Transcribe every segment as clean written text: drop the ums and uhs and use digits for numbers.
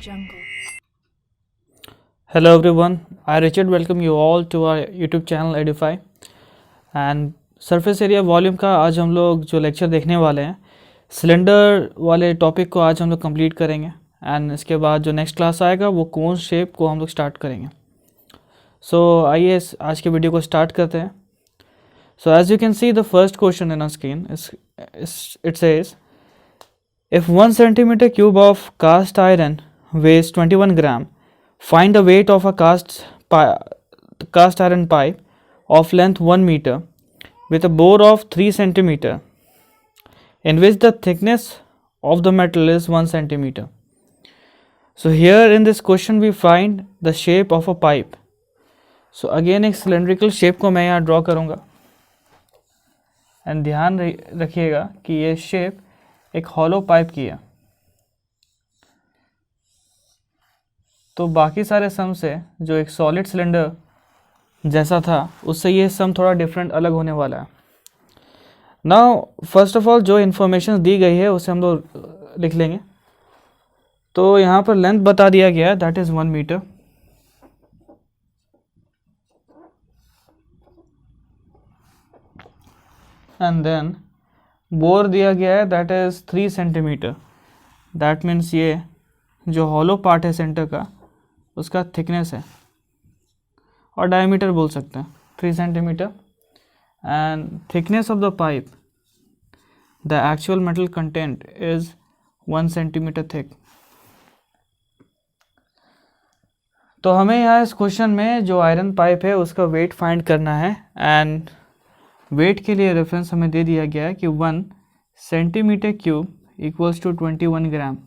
Jungle. Hello everyone, I Richard welcome you all to our YouTube channel Edify and surface area volume का आज हम लोग जो lecture देखने वाले हैं सिलेंडर वाले टॉपिक को आज हम लोग कंप्लीट करेंगे एंड इसके बाद जो नेक्स्ट क्लास आएगा वो कोन शेप को हम लोग स्टार्ट करेंगे। सो आइए आज के वीडियो को स्टार्ट करते हैं। So as you can see the first question in a screen it says if 1 centimeter cube of cast iron weighs 21 gram, find the weight of a cast iron pipe of length 1 meter with a bore of 3 centimeter in which the thickness of the metal is 1 centimeter. So here in this question we find the shape of a pipe. So again एक cylindrical shape को मैं यहाँ draw करूँगा and ध्यान रखिएगा कि ये shape एक हॉलो पाइप की है। तो बाकी सारे सम से जो एक सॉलिड सिलेंडर जैसा था उससे ये सम थोड़ा डिफरेंट अलग होने वाला है। नाउ फर्स्ट ऑफ ऑल जो इन्फॉर्मेशन दी गई है उसे हम लोग लिख लेंगे। तो यहाँ पर लेंथ बता दिया गया है that is 1 metre. And then bore दिया गया है that is 3 centimetre. That means ये जो हॉलो पार्ट है सेंटर का उसका थिकनेस है और डायमीटर बोल सकते हैं 3 centimetre and thickness of the pipe the actual metal content is 1 centimetre thick. तो हमें यहाँ इस क्वेश्चन में जो आयरन पाइप है उसका वेट फाइंड करना है एंड वेट के लिए रेफरेंस हमें दे दिया गया है कि 1 centimetre cube equals to 21 gram.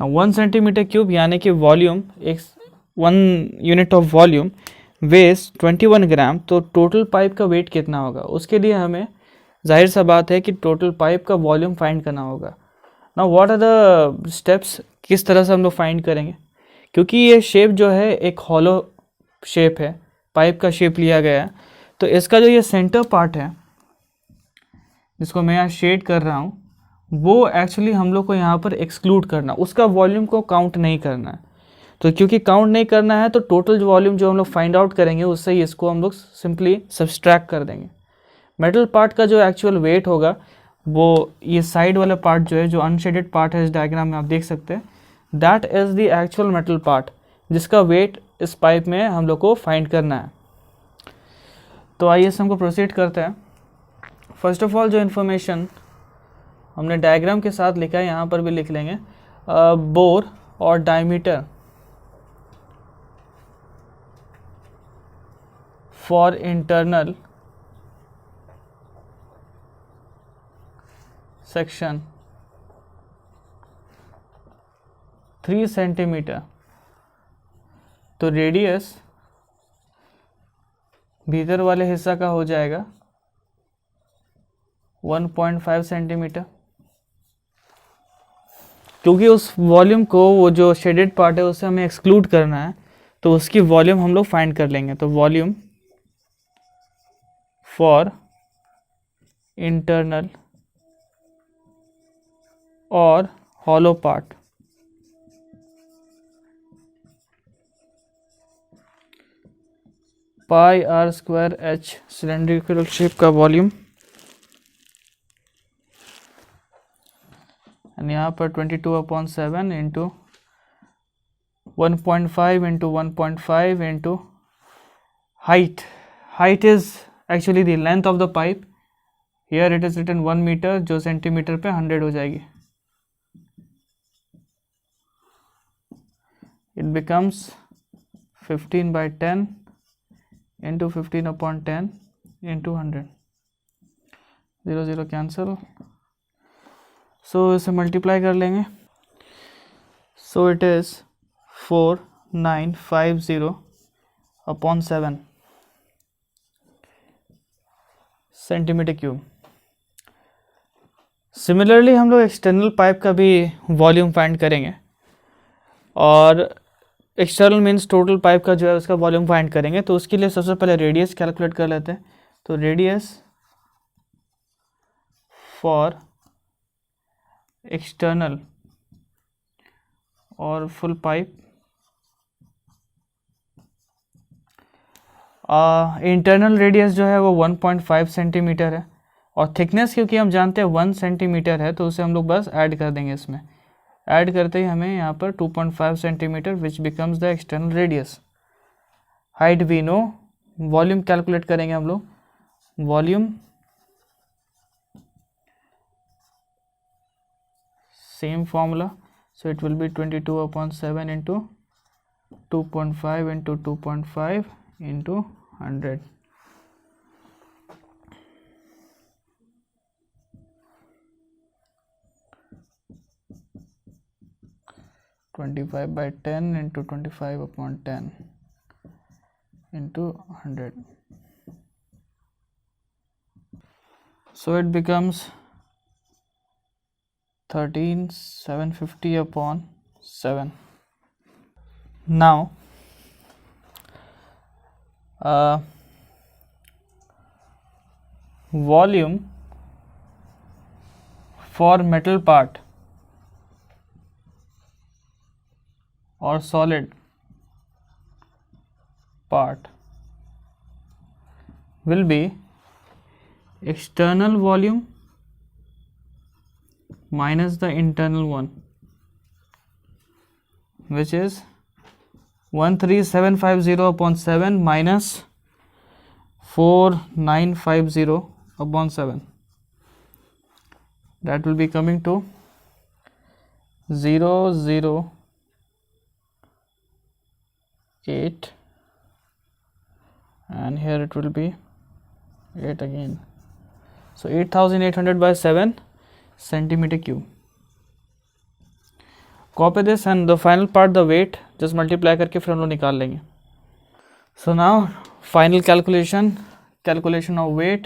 1 centimetre cube यानी कि वॉल्यूम एक 1 यूनिट ऑफ वॉल्यूम वेस 21 ग्राम। तो टोटल पाइप का वेट कितना होगा उसके लिए हमें जाहिर सा बात है कि टोटल पाइप का वॉल्यूम फाइंड करना होगा। Now what are the steps, किस तरह से हम लोग फाइंड करेंगे, क्योंकि ये शेप जो है एक हॉलो शेप है, पाइप का शेप लिया गया है। तो इसका जो ये सेंटर पार्ट है जिसको मैं यहाँ शेड कर रहा हूँ वो एक्चुअली हम लोग को यहाँ पर एक्सक्लूड करना, उसका वॉल्यूम को काउंट नहीं करना है। तो क्योंकि काउंट नहीं करना है तो टोटल वॉल्यूम जो हम लोग फाइंड आउट करेंगे उससे ही इसको हम लोग सिंपली सब्सट्रैक्ट कर देंगे। मेटल पार्ट का जो एक्चुअल वेट होगा वो ये साइड वाला पार्ट जो है, जो अनशेडेड पार्ट है इस डायग्राम में आप देख सकते हैं, that is the actual metal part जिसका वेट इस पाइप में हम लोग को फाइंड करना है। तो आइए इस हमको प्रोसीड करते हैं। फर्स्ट ऑफ ऑल जो इन्फॉर्मेशन हमने डायग्राम के साथ लिखा है यहाँ पर भी लिख लेंगे। बोर और diameter for internal section 3 centimetre. तो रेडियस भीतर वाले हिस्सा का हो जाएगा 1.5 सेंटीमीटर। क्योंकि उस वॉल्यूम को, वो जो शेडेड पार्ट है उसे हमें एक्सक्लूड करना है तो उसकी वॉल्यूम हम लोग फाइंड कर लेंगे। तो वॉल्यूम फॉर इंटरनल और hollow part pi r square h cylindrical shape का वॉल्यूम एंड यहाँ पर 22/7 into 1.5 into 1.5 into height is actually the length of the pipe. Here it is written 1 metre जो सेंटीमीटर पे 100 हो जाएगी। It becomes 15/10 into 15/10 into 100। 0 0 cancel, so इसे multiply कर लेंगे। So it is 4950/7 centimetre cube. Similarly हम लोग एक्सटर्नल पाइप का भी वॉल्यूम फाइंड करेंगे और एक्सटर्नल मीन्स टोटल पाइप का जो है उसका वॉल्यूम फाइंड करेंगे। तो उसके लिए सबसे पहले रेडियस कैलकुलेट कर लेते हैं। तो रेडियस फॉर एक्सटर्नल और फुल पाइप। इंटरनल रेडियस जो है वो 1.5 सेंटीमीटर है, और थिकनेस क्योंकि हम जानते हैं 1 सेंटीमीटर है, तो उसे हम लोग बस ऐड कर देंगे इसमें। ऐड करते ही हमें यहाँ पर 2.5 centimetre which becomes the external radius. Height we know, volume calculate करेंगे हम लोग। Volume same formula, so it will be 22/7 into 2.5 into 2.5 into 100. 25/10 into 25/10 into 100. So it becomes 13,750/7. Now volume for metal part or solid part will be external volume minus the internal one, which is 13750/7 minus 4950/7. That will be coming to 008, and here it will be 8 again. So 8800/7 centimeter cube. Copy this and the final part, the weight, just multiply करके फिर हम लोग निकाल लेंगे. So now final calculation of weight.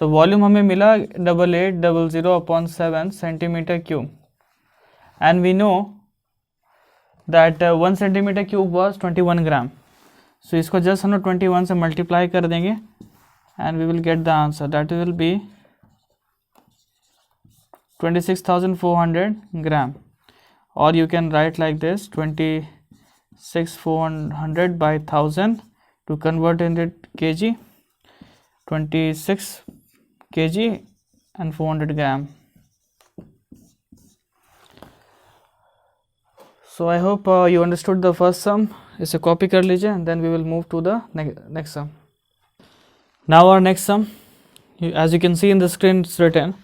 So volume हमें मिला 8800/7 centimeter cube, and we know that 1 centimeter cube was 21 gram. So इसको just हम लोग 21 से multiply कर देंगे and we will get the answer. That will be 26,400 gram, or you can write like this: 26,400 by 1000 to convert into kg, 26 kg and 400 gram. So I hope you understood the first sum. इसे copy कर लीजिए and then we will move to the next sum. Now our next sum, as you can see in the screen, it's written: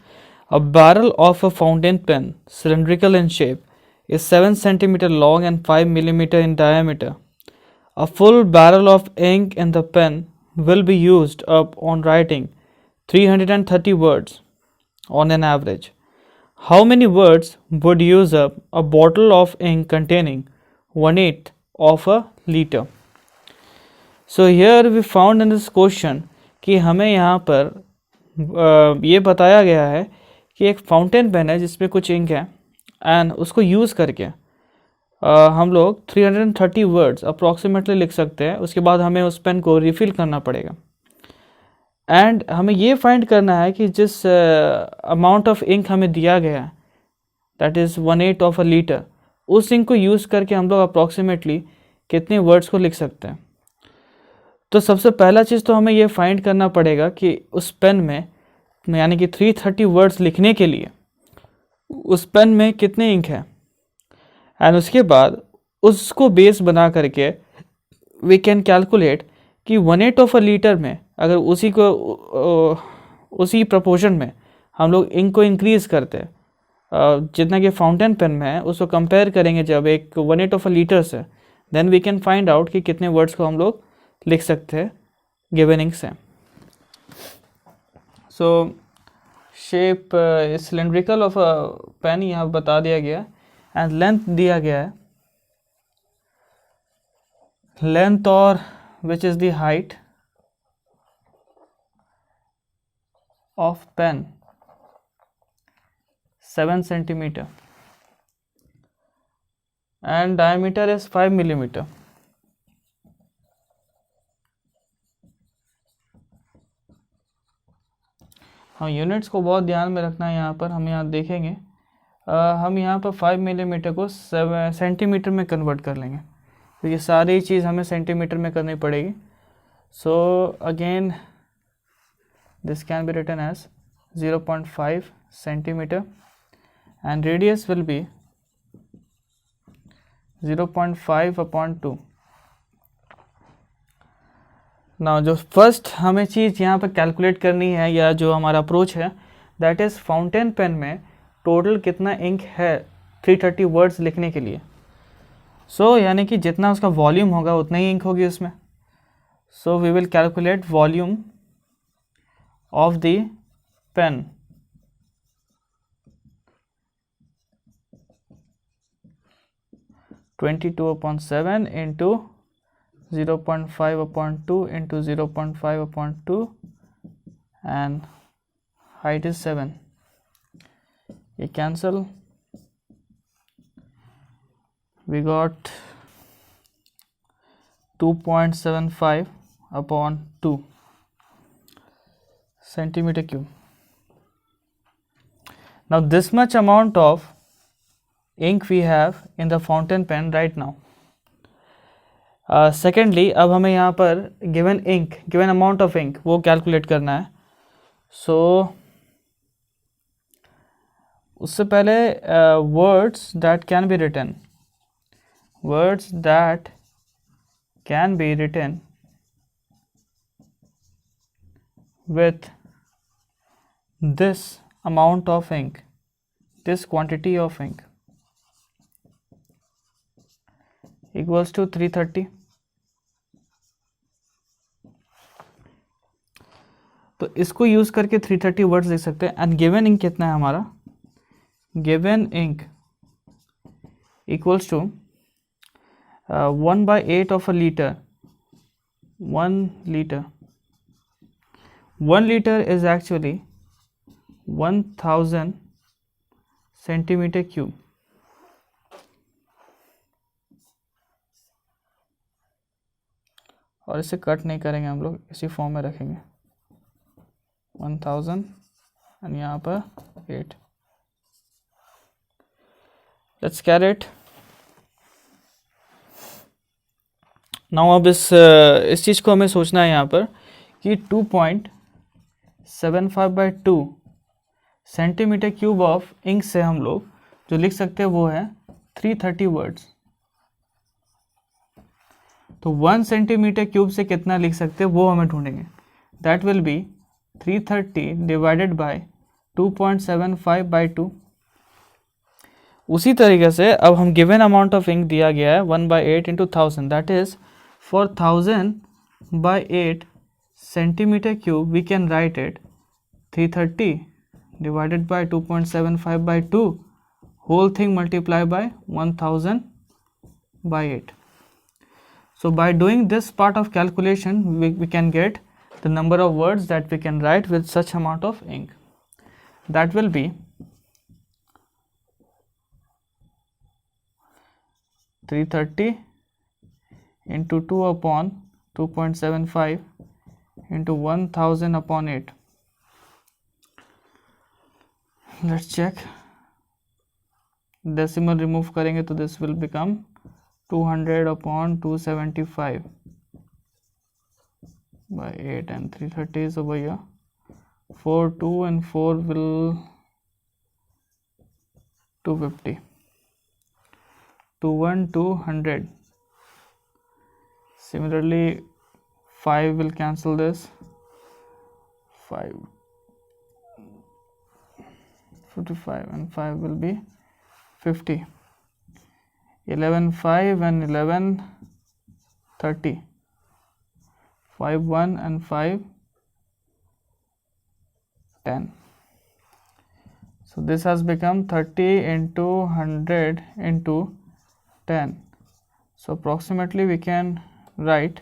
a barrel of a fountain pen, cylindrical in shape, is 7 centimeter long and 5 millimeter in diameter. A full barrel of ink in the pen will be used up on writing 330 words on an average. How many words would use up a bottle of ink containing 1/8 of a liter? So here we found in this question कि हमें यहाँ पर ये बताया गया है कि एक फाउंटेन पेन है जिसमें कुछ इंक है, एंड उसको यूज़ करके हम लोग 330 वर्ड्स अप्रॉक्सीमेटली लिख सकते हैं. उसके बाद हमें उस पेन को रिफ़िल करना पड़ेगा, एंड हमें ये फाइंड करना है कि जिस अमाउंट ऑफ इंक हमें दिया गया है, that is 1/8 of a litre, उस इंक को यूज़ करके हम लोग अप्रॉक्सीमेटली कितने वर्ड्स को लिख सकते हैं. तो सबसे पहला चीज़ तो हमें ये फाइंड करना पड़ेगा कि उस पेन में, यानी कि 330 वर्ड्स लिखने के लिए उस पेन में कितने इंक है, एंड उसके बाद उसको बेस बना करके वी कैन कैलकुलेट कि 1/8 ऑफ अ लीटर में अगर उसी प्रपोर्शन में हम लोग इंक को इंक्रीज़ करते हैं, जितना कि फाउंटेन पेन में है उसको कंपेयर करेंगे जब एक 1/8 ऑफ अ लीटर से, then we can find out कि कितने वर्ड्स को हम लोग लिख सकते हैं गिवन इंक से. So shape cylindrical of a pen यहाँ बता दिया गया है, एंड लेंथ दिया गया है, लेंथ और which is the height of pen 7 centimeter and diameter is 5 millimeter. हाँ, यूनिट्स को बहुत ध्यान में रखना है। यहाँ पर हम यहाँ देखेंगे, हम यहाँ पर 5 मिलीमीटर को सेंटीमीटर में कन्वर्ट कर लेंगे, तो ये सारी चीज़ हमें सेंटीमीटर में करनी पड़ेगी। So again this can be written as 0.5 centimetre and radius will be 0.5 upon 2. Now जो फर्स्ट हमें चीज़ यहाँ पर कैलकुलेट करनी है, या जो हमारा अप्रोच है, दैट इज़ फाउंटेन पेन में टोटल कितना इंक है 330 वर्ड्स लिखने के लिए। सो यानी कि जितना उसका वॉल्यूम होगा उतना ही इंक होगी उसमें। So we will calculate volume of the pen. (22/7) into 0.5/2 into 0.5/2 and height is 7. ये cancel, we got 2.75/2 centimeter cube. Now this much amount of ink we have in the fountain pen right now. Secondly, अब हमें यहाँ पर given ink, given amount of ink वो calculate करना है। So उससे पहले words that can be written, words that can be written with this amount of ink, this quantity of ink equals to 330. तो इसको यूज करके 330 वर्ड्स लिख सकते हैं। एंड गिवन इंक कितना है हमारा? Given ink equals to 1/8 of a litre. 1 litre, 1 litre is actually 1000 centimetre cube. और इसे कट नहीं करेंगे हम लोग, इसी फॉर्म में रखेंगे 1000 एंड यहाँ पर 8। Let's carat. नाउ अब इस चीज़ को हमें सोचना है यहाँ पर कि 2.75/2 सेंटीमीटर क्यूब ऑफ इंक से हम लोग जो लिख सकते हैं वो है 330 वर्ड्स। तो 1 सेंटीमीटर क्यूब से कितना लिख सकते हैं वो हमें ढूंढेंगे। That will be 330 divided by 2.75/2। उसी तरीके से अब हम गिवन अमाउंट ऑफ इंक दिया गया है 1/8 into 1000, that is for 1000/8 centimetre cube we can write it 330 divided by 2.75/2 whole thing multiplied by 1000/8. So by doing this part of calculation we can get the number of words that we can write with such amount of ink. That will be 330 into 2 upon 2.75 into 1000/8. Let's check. Decimal remove करेंगे तो this will become 200/275/8 and 330 is over here. 4, 2 and 4 will 250. 200. Similarly 5 will cancel this. 5 45 and 5 will be 50. 11 5 and 11 30. 5 1 and 5 10. So this has become 30 into 100 into 10. So approximately we can write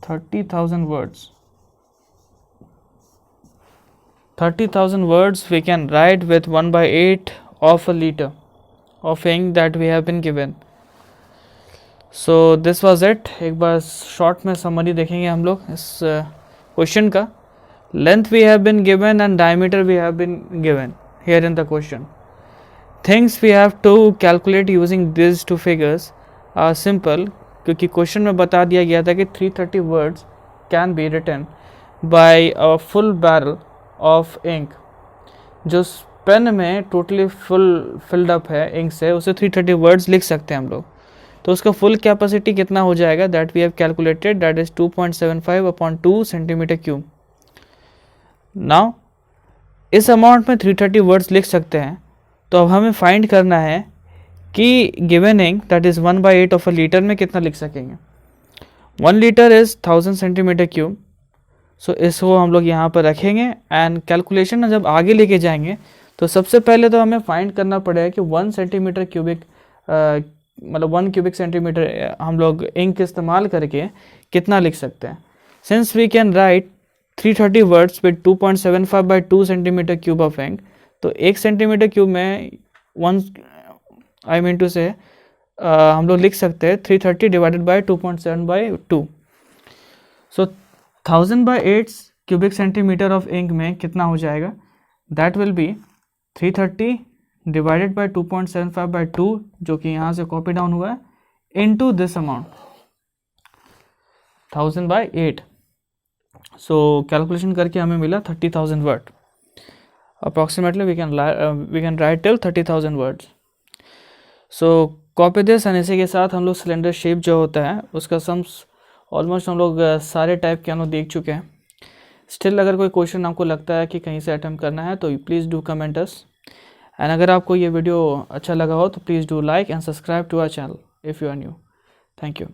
30,000 words. 30,000 words we can write with 1/8 of a liter of ink that we have been given. So this was it. एक बार short में summary देखेंगे हम लोग इस question का। Length we have been given and diameter we have been given here in the question. Things we have to calculate using this two figures are simple, क्योंकि question में बता दिया गया था कि 330 words can be written by a full barrel of ink. जो pen में totally filled up है इंक से, उसे 330 वर्ड्स लिख सकते हैं हम लोग। तो उसका फुल कैपेसिटी कितना हो जाएगा, that we have calculated, that is 2.75 upon 2 centimetre cube. Now इस अमाउंट में 330 वर्ड्स लिख सकते हैं, तो अब हमें फाइंड करना है कि given ink that is 1/8 of a litre में कितना लिख सकेंगे। 1 litre is 1000 centimetre cube. So इसको हम लोग यहाँ पर रखेंगे एंड कैलकुलेशन में जब आगे लेके जाएंगे तो सबसे पहले तो हमें फाइंड करना पड़ेगा कि 1 सेंटीमीटर क्यूबिक मतलब 1 क्यूबिक सेंटीमीटर हम लोग इंक इस्तेमाल करके कितना लिख सकते हैं। Since we can write 330 words with 2.75 by 2 centimetre cube of ink, तो 1 सेंटीमीटर क्यूब में 1 आई मीन टू से हम लोग लिख सकते हैं 330 divided by 2.7 by 2। So 1000/8 cubic centimetre of ink में कितना हो जाएगा, that will be 330 divided by 2.75 by 2, जो कि यहाँ से कॉपी डाउन हुआ है, into this amount 1000/8। So calculation करके हमें मिला 30,000 word. Approximately we can write till 30,000 words. So copy this and इसी के साथ हम लोग सिलेंडर शेप जो होता है उसका सम्स ऑलमोस्ट हम लोग सारे टाइप के हम लोग देख चुके हैं। स्टिल अगर कोई क्वेश्चन आपको लगता है कि कहीं से अटेम्प्ट करना है तो please do comment us. And अगर आपको ये वीडियो अच्छा लगा हो तो please do like and subscribe to our channel if you are new. Thank you.